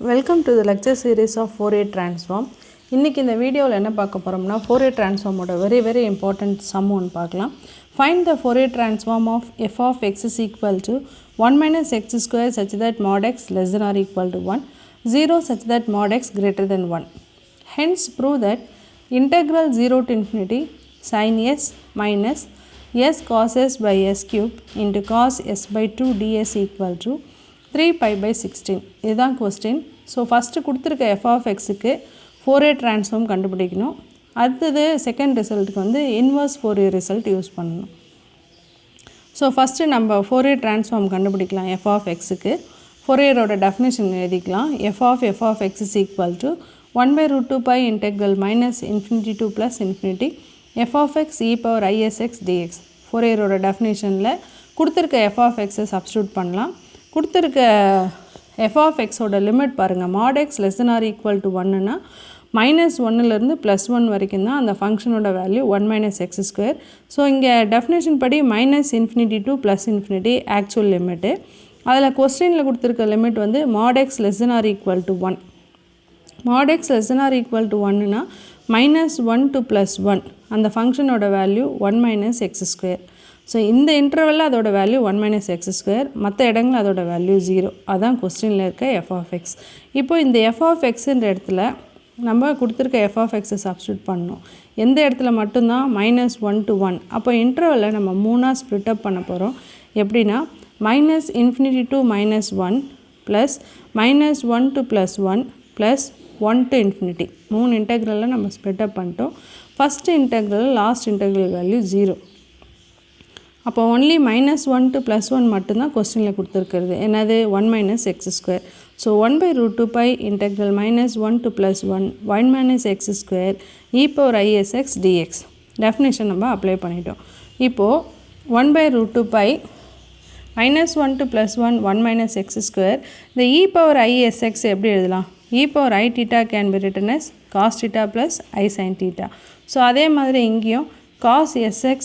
Welcome to the lecture series of Fourier transform. இன்னைக்கு இந்த வீடியோல என்ன பார்க்க போறோம்னா Fourier transform ஓட very important sum ஒன்னு பார்க்கலாம். Find the Fourier transform of f of x is equal to 1 minus x square such that mod x less than or equal to 1, 0 such that mod x greater than 1. Hence prove that integral 0 to infinity sin s minus s cos s by s cube into cos s by 2 ds equal to 3 pi by 16. இதுதான் question. So first கொடுத்திருக்க f of x க்கு Fourier transform கண்டுபிடிக்கணும். அடுத்தது second ரிசல்ட்க்கு வந்து inverse Fourier result use பண்ணணும். So first நம்ம Fourier transform கண்டுபிடிக்கலாம் f of x க்கு. Fourier ஓட definition எழுதிக்கலாம். f of x is equal to 1 by root 2 pi integral minus infinity to plus infinity f of x e power isx dx. Fourier ஓட definitionல கொடுத்திருக்க f of x substitute பண்ணலாம். கொடுத்திருக்க f of x ஓட limit பாருங்க mod x less than or equal to 1 னா -1 ல இருந்து +1 வரைக்கும் தான் அந்த ஃபங்க்ஷனோட value 1 minus x square. So இங்கே டெஃபினேஷன் படி -infinity to +infinity actual limit. அதில் கொஸ்டினில் கொடுத்துருக்க லிமிட் வந்து mod x less than or equal to 1. mod x less than or equal to 1 னா -1 to +1 அந்த ஃபங்க்ஷனோட value 1 minus x square. So இந்த இன்டர்வலில் அதோட வேல்யூ 1 minus x square, மற்ற இடங்களில் அதோட வேல்யூ 0. அதான் கொஸ்டினில் இருக்க f of x. இப்போ இந்த f of xன்ற இடத்துல நம்ம கொடுத்துருக்க f of x சப்ஸ்டியூட் பண்ணணும். எந்த இடத்துல மட்டும்தான் -1 to 1. அப்போ இன்டர்வலில் நம்ம மூணாக ஸ்ப்ளிட் அப் பண்ண போகிறோம். எப்படின்னா -infinity to -1 plus -1 to +1 plus 1 to infinity. மூணு இன்டெக்ரலில் நம்ம ஸ்ப்ளிட் அப் பண்ணிட்டோம். First integral last integral value 0. அப்போ ஒன்லி -1 to +1 மட்டும்தான் கொஸ்டினில் கொடுத்துருக்கிறது. என்னது 1 minus x square. So 1 by root 2 pi integral -1 to +1 1 minus x square e power isx dx. Definition நம்ம apply பண்ணிட்டோம். இப்போது 1 by root 2 pi -1 to +1 1 minus x square இந்த e power isx எப்படி எழுதலாம்? e power I theta can be written as cos theta plus I sin theta. So அதே மாதிரி இங்கேயும் cos sx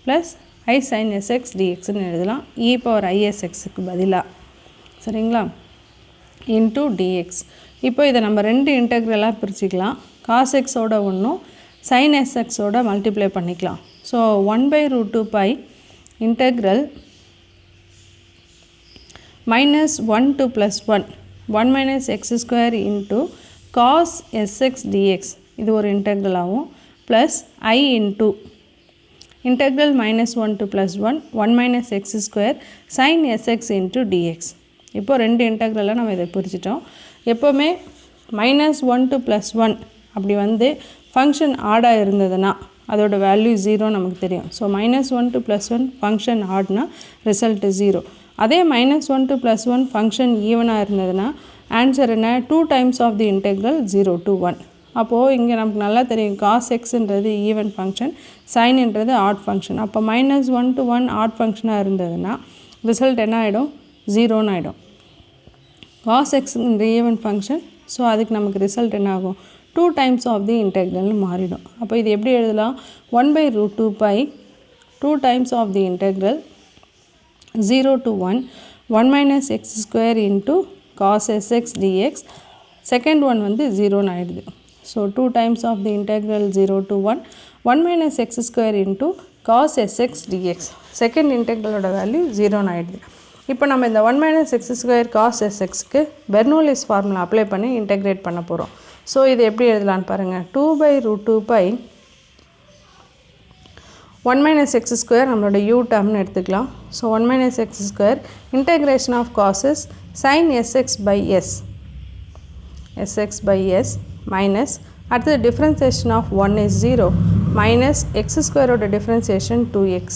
plus I sin sx dx ன்னு எழுதலாம். e power isxக்கு பதிலாக சரிங்களா into dx. இப்போ இதை நம்ம ரெண்டு இன்டெக்ரலாக பிரிச்சுக்கலாம். cos x ஓட ஒன்றும் sin sx ஓட மல்டிப்ளை பண்ணிக்கலாம். So 1 by root 2 pi integral -1 to +1 1 minus x square into cos sx dx இது ஒரு இன்டெக்ரலாகவும் plus I into integral -1 to +1 1 minus x square sin sx into dx. இப்போ ரெண்டு இன்டெக்ரலாக நம்ம இதை பிரிச்சிட்டோம். எப்போவுமே -1 to +1 அப்படி வந்து ஃபங்க்ஷன் ஆடாக இருந்ததுன்னா அதோட வேல்யூ 0 நமக்கு தெரியும். ஸோ -1 to +1 ஃபங்க்ஷன் ஆட்னா ரிசல்ட் 0. அதே -1 to +1 ஃபங்க்ஷன் ஈவனாக இருந்ததுன்னா ஆன்சர் என்ன 2 times of the integral 0 to 1. அப்போது இங்கே நமக்கு நல்லா தெரியும் cos xன்றது ஈவன் ஃபங்க்ஷன், சைன்ன்றது ஆட் ஃபங்க்ஷன். அப்போ -1 to 1 ஆட் ஃபங்க்ஷனாக இருந்ததுன்னா ரிசல்ட் என்ன ஆகிடும் 0ன்னு ஆகிடும். cos xன்ற ஈவன் ஃபங்க்ஷன், ஸோ அதுக்கு நமக்கு ரிசல்ட் என்ன ஆகும் 2 times of the integral மாறிடும். அப்போ இது எப்படி எழுதலாம் 1 by root 2 pi 2 times of the integral 0 to 1 1 minus x square into cos sx dx. Second one வந்து 0ன்னு ஆகிடுது. So 2 times of the integral 0 to 1 1 minus x square into cos sx dx. Second இன்டெக்ரலோட value 0ன்னு ஆகிடுது. இப்போ நம்ம இந்த 1 minus x square cos sxக்கு Bernoulli's formula apply பண்ணி இன்டெகிரேட் பண்ண போகிறோம். ஸோ இது எப்படி எழுதலான்னு பாருங்கள். 2 by root 2 pi 1 minus x square நம்மளோட u டேர்ம்னு எடுத்துக்கலாம். So 1 minus x square integration of cos s sin sx by s minus அடுத்தது differentiation of 1 is 0 minus x square ஓட differentiation 2x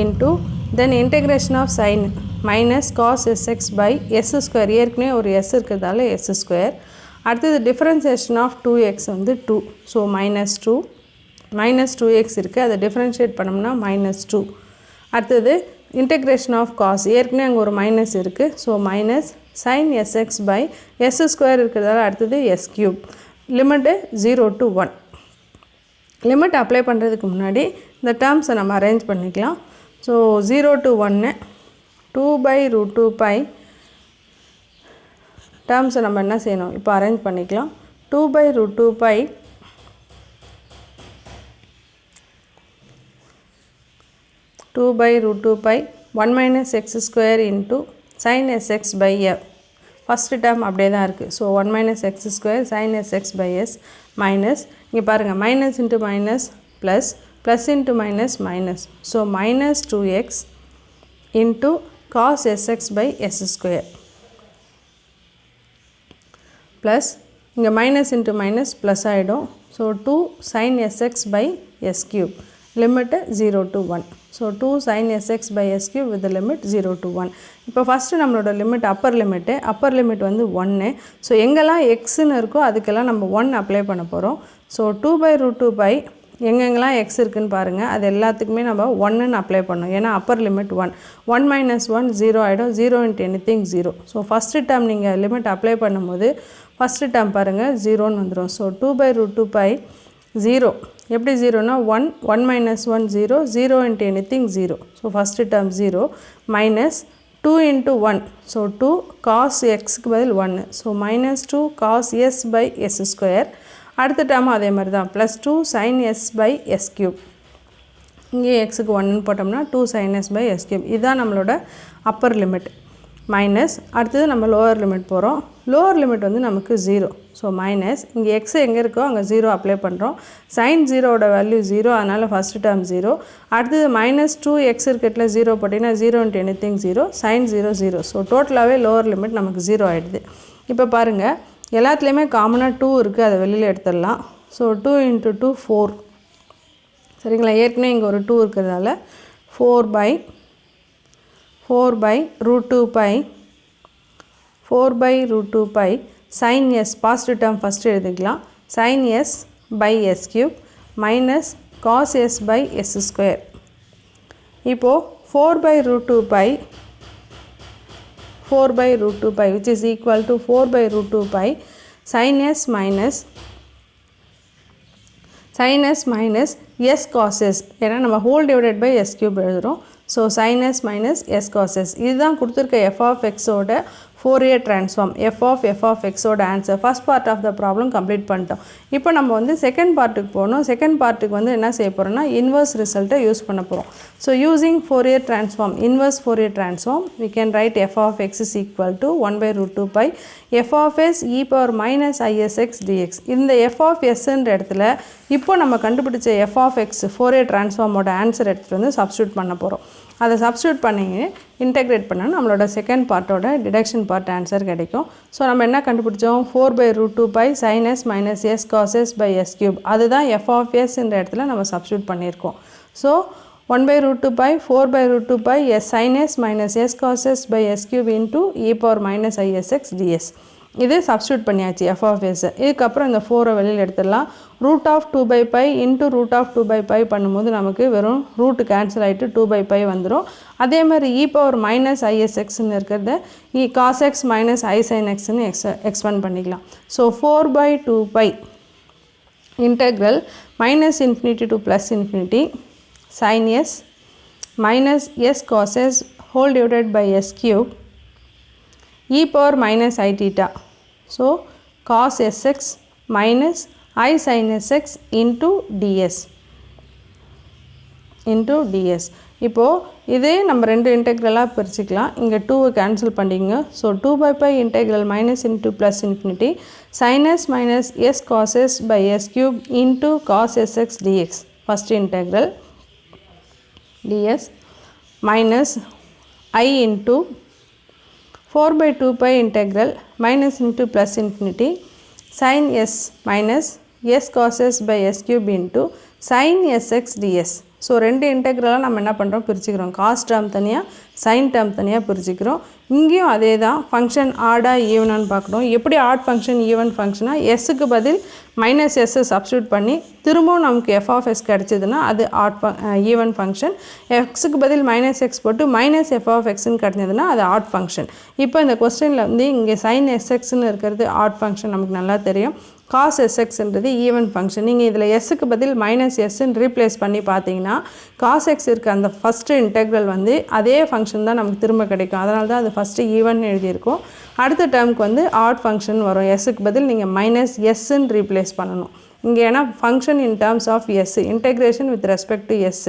into then integration of sin minus cos sx by s square. ஏற்கனவே ஒரு s இருக்கிறதால s square. அடுத்தது differentiation of 2x வந்து 2. So -2x இருக்குது, அதை differentiate பண்ணோம்னா -2. அடுத்தது integration of cos, ஏற்கனவே அங்கே ஒரு மைனஸ் இருக்குது. So minus sin sx by s square இருக்கிறதால அடுத்தது s cube. Limit 0 to 1. Limit apply பண்ணுறதுக்கு முன்னாடி இந்த டேர்ம்ஸை நம்ம அரேஞ்ச் பண்ணிக்கலாம். So 0 to 1 2 by root 2 pi டேர்ம்ஸை நம்ம என்ன செய்யணும் இப்போ அரேஞ்ச் பண்ணிக்கலாம் 2/√2 pi 2/√2 pi 1 minus x square into sin sx by f. First term அப்படியே தான் இருக்குது. So 1 minus x square sin sx by s minus இங்கே பாருங்கள் minus into minus plus plus into minus minus. So minus 2x into cos sx by s square plus இங்கே minus into minus plus ஆகிடும். So 2 sin sx by s cube limit 0 to 1. So 2 sin sx by s cube with the limit 0 to 1. இப்போ first நம்மளோட limit upper limit வந்து 1. So எங்கெல்லாம் எக்ஸ்ன்னு இருக்கோ அதுக்கெல்லாம் நம்ம 1 அப்ளை பண்ண போகிறோம். ஸோ 2/√2 pi எங்கெங்கெல்லாம் எக்ஸ் இருக்குதுன்னு பாருங்கள், அது எல்லாத்துக்குமே நம்ம 1ன்னு அப்ளை பண்ணோம். ஏன்னா அப்பர் லிமிட் 1 1 minus 1 0 ஆகிடும். 0 into anything 0. So first term நீங்கள் லிமிட் அப்ளை பண்ணும்போது ஃபஸ்ட்டு டேர்ம் பாருங்கள் 0ன்னு வந்துடும். ஸோ 2/√2 pi 0 எப்படி 0னா 1 minus 1 0 0 into anything 0. So first term 0 minus 2 into 1. So 2 cos xக்கு பதில் 1. So minus 2 cos s by s square. அடுத்த டேர்மும் அதே மாதிரி தான் plus 2 sin s by s cube. இங்கே xக்கு 1ன்னு போட்டோம்னா 2 sin s by s cube. இதுதான் நம்மளோட அப்பர் லிமிட். மைனஸ் அடுத்தது நம்ம லோவர் லிமிட் போகிறோம். லோவர் லிமிட் வந்து நமக்கு 0. ஸோ மைனஸ் இங்கே எக்ஸ் எங்கே இருக்கோ அங்கே 0 அப்ளை பண்ணுறோம். சைன் 0வோட வேல்யூ 0, அதனால் ஃபஸ்ட்டு டேர்ம் 0. அடுத்தது minus 2x இருக்கிறதுல 0 போட்டிங்கன்னா 0 into anything 0 sin 0 0. ஸோ டோட்டலாகவே லோவர் லிமிட் நமக்கு 0 ஆகிடுது. இப்போ பாருங்கள் எல்லாத்துலேயுமே காமனாக 2 இருக்குது, அதை வெளியில் எடுத்துடலாம். So 2 into 2 4. சரிங்களா, ஏற்கனவே இங்கே ஒரு 2 இருக்கிறதால 4/√2 pi 4/√2 pi sin s positive term first எழுதிக்கலாம். sin s by s cube minus cos s by s square. இப்போது 4/√2 pi which is equal to 4/√2 pi sin s minus s cos s. ஏன்னா நம்ம whole divided by s cube எழுதுகிறோம். So sin s minus s cos s. இதுதான் கொடுத்துருக்க f of x ஓட Fourier transform. f of x ஓட answer. First part of the problem complete பண்ணிட்டோம். இப்போ நம்ம வந்து செகண்ட் பார்ட்டுக்கு போகணும். செகண்ட் பார்ட்டுக்கு வந்து என்ன செய்ய போகிறோம்னா இன்வர்ஸ் ரிசல்ட்டை யூஸ் பண்ண போகிறோம். So using Fourier transform, inverse Fourier transform, we can write f of x is equal to 1/√2 pi f of s e power minus isx dx. இந்த f of sன்ற இடத்துல இப்போ நம்ம கண்டுபிடிச்ச f of x ஃபோரியர் ட்ரான்ஸ்ஃபார்மோட answer எடுத்துகிட்டு வந்து substitute பண்ண போகிறோம். அதை சப்ஸ்டியூட் பண்ணி இன்டெகிரேட் பண்ணால் நம்மளோட செகண்ட் பார்ட்டோட டிடக்ஷன் பார்ட் ஆன்சர் கிடைக்கும். ஸோ நம்ம என்ன கண்டுபிடிச்சோம், 4/√2 pi sin s minus s cos s by s cube. அதுதான் f of s என்ற இடத்துல நம்ம சப்ஸ்டியூட் பண்ணியிருக்கோம். So 1/√2 pi 4/√2 pi s sin s minus s cos s by s cube into e power minus isx ds. இது substitute பண்ணியாச்சு f of s. இதுக்கப்புறம் இந்த 4 வெளியில் எடுத்துடலாம். √2/pi into √2/pi பண்ணும்போது நமக்கு வெறும் ரூட் கேன்சல் ஆகிட்டு 2/pi வந்துடும். அதே மாதிரி e power minus isxன்னு இருக்கிறத cos x minus i sin xன்னு எக்ஸ்பேண்ட் பண்ணிக்கலாம். So 4/2pi integral minus infinity to plus infinity sin s minus s cos s whole divided by s cube e power minus I theta. So cos sx minus I sin sx into ds. இப்போது இதே நம்ம ரெண்டு இன்டெக்ரலாக பிரிச்சுக்கலாம். இங்கே 2 cancel பண்ணிங்க. So 2/pi integral minus into plus infinity sin s minus s cos s by s cube into cos sx dx. First integral ds minus I into 4/2pi integral minus into plus infinity sin s minus s cos s by s cube into sin sx ds. So ரெண்டு இன்டெக்ரலாக நம்ம என்ன பண்ணுறோம், பிரிச்சுக்கிறோம். Cos term தனியாக, sign term தனியாக பிரிச்சுக்கிறோம். இங்கேயும் அதே தான். Function ஆடாக ஈவனான்னு பார்க்கணும். எப்படி ஆட் ஃபங்க்ஷன் ஈவன் ஃபங்க்ஷனாக எஸ்ஸுக்கு பதில் மைனஸ் எஸ்ஸை சப்ஸ்டியூட் பண்ணி திரும்பவும் நமக்கு எஃப் ஆஃப் எஸ் கிடச்சிதுன்னா அது ஈவன் ஃபங்க்ஷன். எக்ஸுக்கு பதில் மைனஸ் எக்ஸ் போட்டு மைனஸ் எஃப் ஆஃப் எக்ஸ்ன்னு கிடச்சதுன்னா அது ஆட் ஃபங்க்ஷன். இப்போ இந்த கொஸ்டினில் வந்து இங்கே சைன் எஸ்எக்ஸ்ன்னு இருக்கிறது ஆட் ஃபங்க்ஷன் நமக்கு நல்லா தெரியும். cos sxன்றது ஈவன் ஃபங்க்ஷன். நீங்கள் இதில் எஸ்ஸுக்கு பதில் மைனஸ் எஸ்ன்னு ரீப்ளேஸ் பண்ணி பார்த்தீங்கன்னா cos x இருக்க அந்த ஃபஸ்ட்டு இன்டெக்ரல் வந்து அதே ஃபங்க்ஷன் தான் நமக்கு திரும்ப கிடைக்கும். அதனால தான் அது ஃபஸ்ட்டு ஈவன் எழுதியிருக்கோம். அடுத்த டேர்முக்கு வந்து ஆட் ஃபங்க்ஷன் வரும். எஸ்ஸுக்கு பதில் நீங்கள் மைனஸ் எஸ்ன்னு ரீப்ளேஸ் பண்ணணும். இங்கே ஏன்னா function in terms of s, integration with respect to s.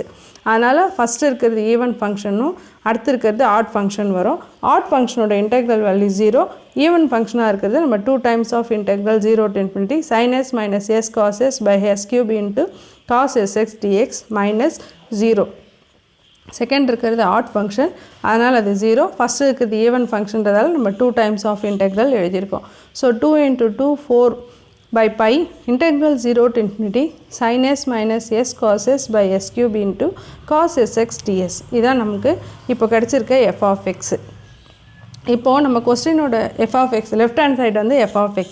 அதனால் ஃபஸ்ட்டு இருக்கிறது ஈவன் ஃபங்க்ஷனும் அடுத்து இருக்கிறது ஆட் ஃபங்க்ஷன் வரும். ஆட் ஃபங்க்ஷனோட இன்டெக்ரல் வேல்யூ 0, ஈவன் ஃபங்க்ஷனாக இருக்கிறது நம்ம 2 times of integral 0 to infinity sin s minus s cos s by s cube into cos sx dx minus 0. Second இருக்கிறது ஆட் ஃபங்க்ஷன், அதனால் அது 0. ஃபஸ்ட்டு இருக்கிறது ஈவன் ஃபங்க்ஷன்றதால நம்ம 2 டைம்ஸ் ஆஃப் இன்டெக்ரல் எழுதியிருக்கோம். So 2 into 2 4 by pi integral 0 to infinity sin s minus s cos s by s cube into cos sx ds. இதான் நமக்கு இப்போ கிடச்சிருக்க f of x. இப்போது நம்ம கொஸ்டினோட f of x left hand side வந்து f of x.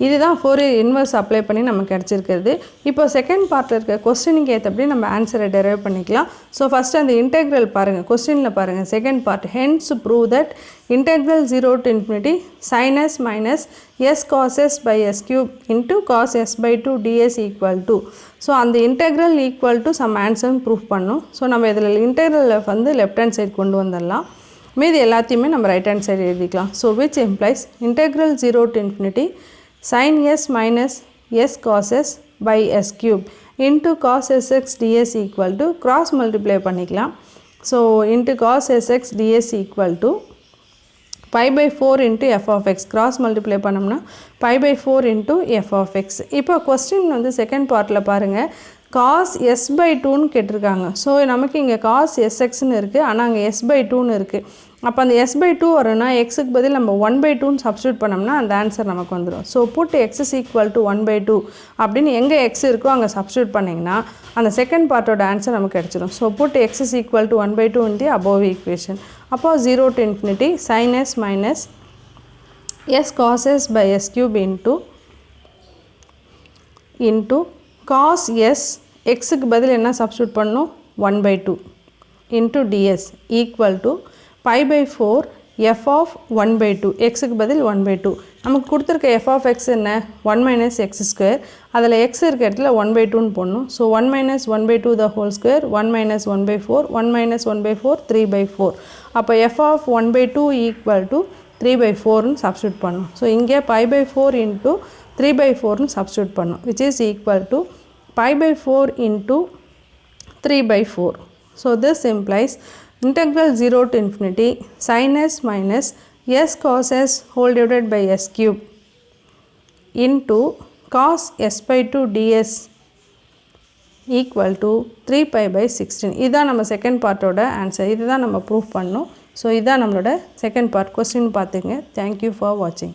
இதுதான் Fourier inverse apply பண்ணி நமக்கு கிடச்சிருக்கிறது. இப்போ செகண்ட் பார்ட்டில் இருக்க கொஸ்டினுக்கு ஏற்றபடி நம்ம ஆன்சரை டெரைவ் பண்ணிக்கலாம். ஸோ ஃபஸ்ட்டு அந்த இன்டெக்ரல் பாருங்கள், கொஸ்டினில் பாருங்கள் second part. Hence prove that integral 0 to infinity sin s minus s cos s by s cube into cos s by 2 ds equal to. So அந்த இன்டெக்ரல் ஈக்குவல் டு சம் ஆன்சர்னு proof பண்ணணும். So நம்ம இதில் இன்டெக்ரலில் வந்து left hand side கொண்டு வந்துடலாம். மீதி எல்லாத்தையுமே நம்ம ரைட் ஹேண்ட் சைடு எழுதிக்கலாம். So which implies integral 0 to infinity sin s minus s cos s by s cube into cos sx ds equal to cross multiply பண்ணிக்கலாம். So into cos sx ds equal to pi by 4 into f of x. cross multiply பண்ணோம்னா pi by 4 into f of x. இப்போ question வந்து second பார்ட்டில் பாருங்கள், cos s by 2ன்னு கேட்டிருக்காங்க. So நமக்கு இங்கே cos sxன்னு இருக்குது, ஆனால் அங்கே s by 2ன்னு இருக்குது. அப்போ அந்த s by 2 வரும்னா எக்ஸுக்கு பதில் நம்ம 1 by 2ன்னு சப்ஸ்டியூட் பண்ணோம்னா அந்த ஆன்சர் நமக்கு வந்துடும். So put x is equal to 1 by 2 அப்படின்னு எங்கே x இருக்கோ அங்கே சப்ஸ்டியூட் பண்ணிங்கன்னா அந்த செகண்ட் பார்ட்டோட ஆன்சர் நமக்கு கிடச்சிடும். So put x is equal to 1 by 2 in the above equation. அப்போ 0 to infinity sin s minus s cos s by s cube into cos s, xக்கு பதில் என்ன சப்ஸ்டியூட் பண்ணணும் 1 by 2 into ds equal to pi by 4 f of 1 by 2. xக்கு பதில் 1 by 2. நமக்கு கொடுத்துருக்க f of x என்ன 1 minus x square. அதில் x இருக்க இடத்துல 1 by 2ன்னு போடணும். So 1 minus 1 by 2 the whole square, 1 minus 1 by 4, 1 minus 1 by 4, 3 by 4. அப்போ f of 1 by 2 equal to 3 by 4ன்னு சப்ஸ்டியூட் பண்ணணும். ஸோ இங்கே pi by 4 into 3 by 4ன்னு சப்ஸ்டியூட் பண்ணணும், which is equal to pi by 4 into 3 by 4. So this implies integral 0 to infinity sin s minus s cos s whole divided by s cube into cos s by 2 ds equal to 3 pi by 16. இதுதான் நம்ம second பார்ட்டோட answer. இதுதான் நம்ம proof பண்ணணும். So இதுதான் நம்மளோட second part. Question பார்த்துங்க. Thank you for வாட்சிங்.